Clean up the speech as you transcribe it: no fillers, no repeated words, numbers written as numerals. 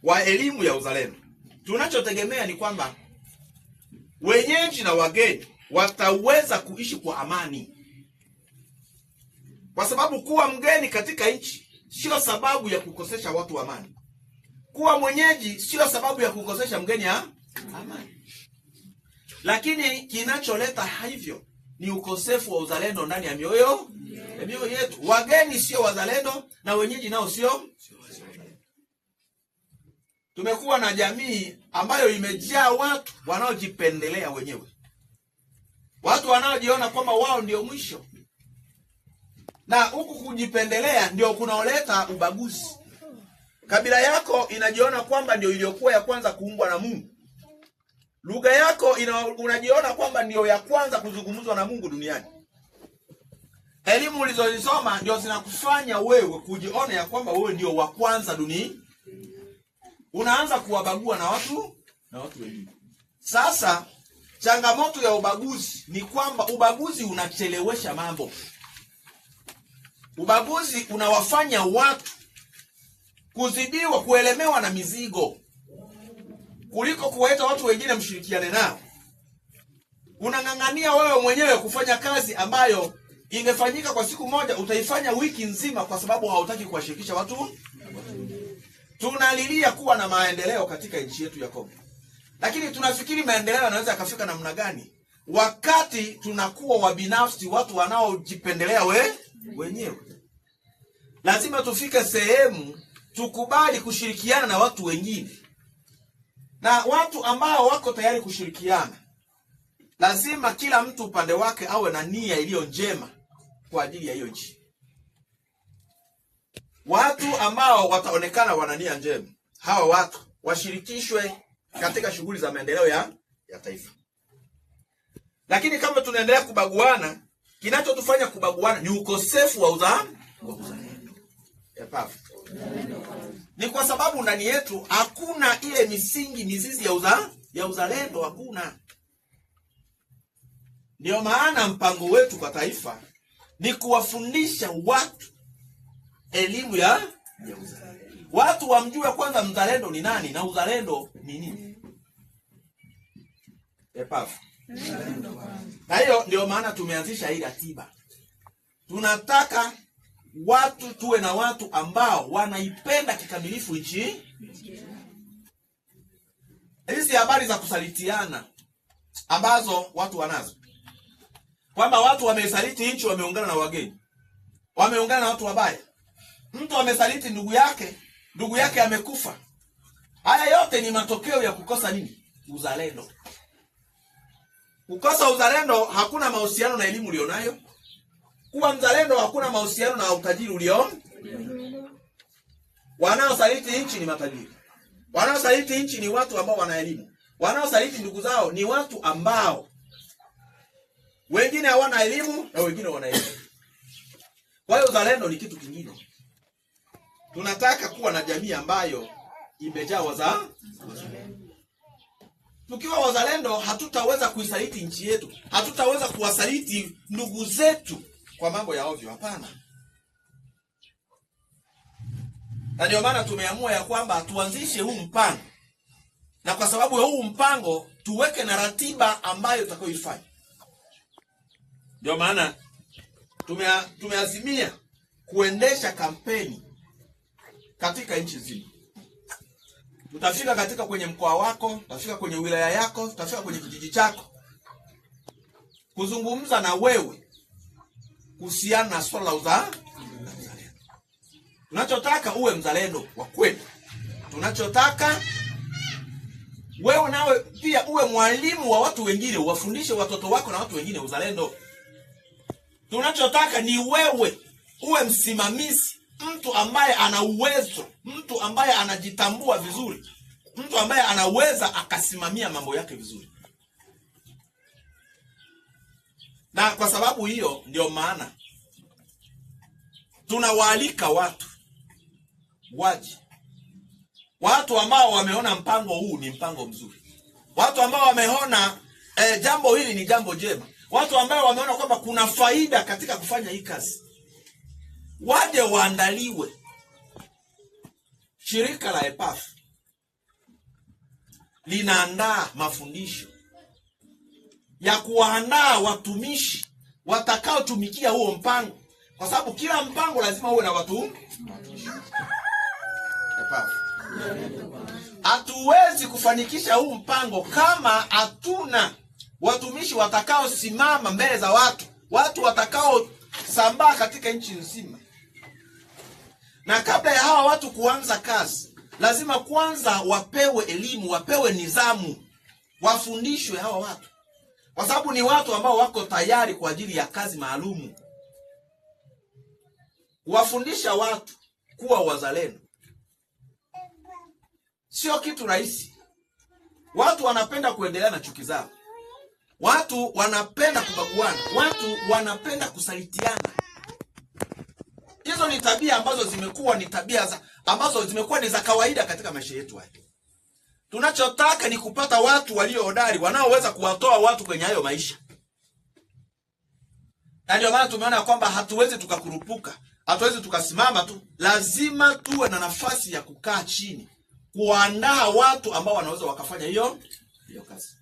wa elimu ya uzalendo, tunachotegemea ni kwamba wenyeji na wageni wataweza kuishi kwa amani, kwa sababu kuwa mgeni katika nchi sio sababu ya kukosesha watu amani. Kuwa mwenyeji sio sababu ya kukosesha mgeni amani. Lakini kinacholeta hivyo ni ukosefu wa uzalendo ndani ya mioyo yetu. Wageni sio wazalendo na wenyeji nao sio. Tumekuwa na jamii ambayo imejaa watu wanaojipendelea wenyewe, watu wanaojiona kwamba wao ndio mwisho, na huku kujipendelea ndio kunaoleta ubaguzi. Kabila yako inajiona kwamba ndio iliyokuwa ya kwanza kuumbwa na Mungu. Lugha yako unajiona kwamba ndio ya kwanza kuzungumzwa na Mungu duniani. Elimu ulizozisoma ndio zinakufanya wewe kujiona ya kwamba wewe ndio wa kwanza duniani. Unaanza kuwabagua na watu wengine. Sasa changamoto ya ubaguzi ni kwamba ubaguzi unachelewesha mambo. Ubaguzi unawafanya watu kuzidiwa, kuelemewa na mizigo kuliko kuwaita watu wengine mshirikiane nao. Unang'ang'ania wewe mwenyewe kufanya kazi ambayo ingefanyika kwa siku moja, utaifanya wiki nzima kwa sababu hautaki kuwashirikisha watu. Tunalilia kuwa na maendeleo katika nchi yetu ya Kongo, lakini tunafikiri maendeleo yanaweza yakafika namna gani wakati tunakuwa wabinafsi, watu wanaojipendelea wenyewe. Lazima tufike sehemu tukubali kushirikiana na watu wengine, na watu ambao wako tayari kushirikiana, lazima kila mtu upande wake awe na nia iliyo njema kwa ajili ya hiyo nchi. Watu ambao wataonekana wana nia njema, hawa watu washirikishwe katika shughuli za maendeleo ya taifa. Lakini kama tunaendelea kubaguana, kinachotufanya kubaguana ni ukosefu wa uzalendo. Ni kwa sababu ndani yetu hakuna ile mizizi ya uzalendo, hakuna. Ndio maana mpango wetu kwa taifa ni kuwafundisha watu elimu ya uzalendo. Watu wamjue kwanza mzalendo ni nani na uzalendo ni nini. Na hiyo ndio maana tumeanzisha hii ratiba. Tunataka watu tuwe na watu ambao wanaipenda kikamilifu nchi. Hizi habari za kusalitiana ambazo watu wanazo, kwamba watu wamesaliti nchi, wameungana na wageni, wameungana na watu wabaya. Mtu amesaliti ndugu yake amekufa. Haya yote ni matokeo ya kukosa nini? Uzalendo. Kukosa uzalendo hakuna mahusiano na elimu ulionayo. Kuwa mzalendo hakuna mahusiano na utajiri ulio. Wanaosaliti nchi ni matajiri. Wanaosaliti nchi ni watu ambao wana elimu. Wanaosaliti ndugu zao ni watu ambao wengine hawana elimu na wengine wana elimu. Kwa hiyo uzalendo ni kitu kingine. Tunataka kuwa na jamii ambayo imejaa wazalendo. Tukiwa wazalendo hatutaweza kuisaliti nchi yetu. Hatutaweza kuwasaliti ndugu zetu kwa mambo ya ovyo, hapana. Na ndio maana tumeamua ya kwamba tuanzishe huu mpango. Na kwa sababu ya huu mpango tuweke na ratiba ambayo tutakayoifanya. Ndio maana tumeazimia kuendesha kampeni katika nchi nzima. Tutafika katika kwenye mkoa wako, tutafika kwenye wilaya yako, tutafika kwenye kijiji chako, kuzungumza na wewe kuhusiana na swala la uzalendo. Tunachotaka uwe mzalendo wa kweli. Tunachotaka wewe nawe pia uwe mwalimu wa watu wengine, uwafundishe watoto wako na watu wengine uzalendo. Tunachotaka ni wewe uwe msimamizi, mtu ambaye ana uwezo, mtu ambaye anajitambua vizuri, mtu ambaye anaweza akasimamia mambo yake vizuri. Na kwa sababu hiyo ndio maana tunawaalika watu waje. Watu ambao wameona mpango huu ni mpango mzuri. Watu ambao wameona jambo hili ni jambo jema. Watu ambao wameona kwamba kuna faida katika kufanya hii kazi. Waje waandaliwe. Shirika la EPAF linaandaa mafundisho ya kuandaa watumishi watakaotumikia huo mpango, kwa sababu kila mpango lazima uwe na watu. Hatuwezi kufanikisha huu mpango kama hatuna watumishi watakaosimama mbele za watu watakaosambaa katika nchi nzima. Na kabla ya hawa watu kuanza kazi, lazima kwanza wapewe elimu, wapewe nidhamu, wafundishwe hawa watu, kwa sababu ni watu ambao wako tayari kwa ajili ya kazi maalumu. Wafundisha watu kuwa wazalendo sio kitu rahisi. Watu wanapenda kuendelea na chuki zao, watu wanapenda kubaguana, watu wanapenda kusalitiana. Hizo ni tabia ambazo zimekuwa ni za kawaida katika maisha yetu haya. Tunachotaka ni kupata watu walio hodari, wanaoweza kuwatoa watu kwenye hayo maisha. Na ndio maana tumeona kwamba hatuwezi tukakurupuka, hatuwezi tukasimama tu. Lazima tuwe na nafasi ya kukaa chini, kuandaa watu ambao wanaweza wakafanya hiyo kazi.